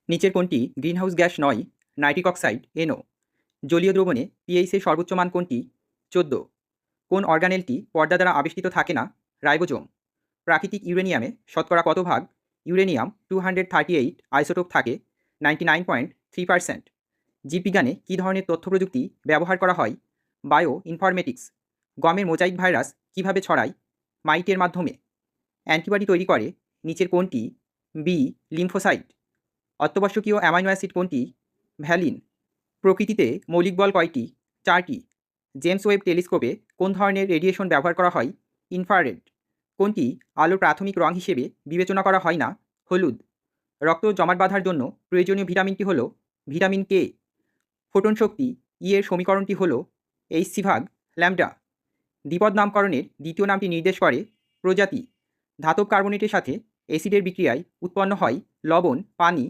নিচের কোনটি greenhouse gas নয়? Nitric oxide NO। জলীয় দ্রবণে পিএইচের সর্বোচ্চ মান কোনটি? 14। কোন অর্গানেলটি পর্দা দ্বারা আবেষ্টিত থাকে না? রাইবোজোম। প্রাকৃতিক ইউরেনিয়ামে শতকরা কত ভাগ ইউরেনিয়াম 238 আইসোটোপ থাকে? 99.3%। জীববিজ্ঞানে কী ধরনের তথ্য প্রযুক্তি ব্যবহার করা হয়? Bioinformatics. গমের মোজাইক ভাইরাস কিভাবে ছড়ায়? মাইটের মাধ্যমে। অ্যান্টিবডি তৈরি করে নিচের কোনটি? B lymphocyte. অত্যাবশ্যকীয় অ্যামাইনো অ্যাসিড কোনটি? ভ্যালিন। প্রকৃতিতে মৌলিক বল কয়টি? 4টি। জেমস ওয়েব টেলিস্কোপে কোন ধরনের রেডিয়েশন ব্যবহার করা হয়? ইনফ্রারেড। কোনটি আলোর প্রাথমিক রং হিসেবে বিবেচনা করা হয় না? হলুদ। রক্ত জমাট বাঁধার জন্য প্রয়োজনীয় ভিটামিনটি হল ভিটামিন কে। ফোটন শক্তি এর সমীকরণটি হল Hc/ল্যাম্বডা। দ্বিপদ নামকরণের দ্বিতীয় নামটি নির্দেশ করে প্রজাতি। ধাতব কার্বনেটের সাথে অ্যাসিডের বিক্রিয়ায় উৎপন্ন হয় লবণ, পানি,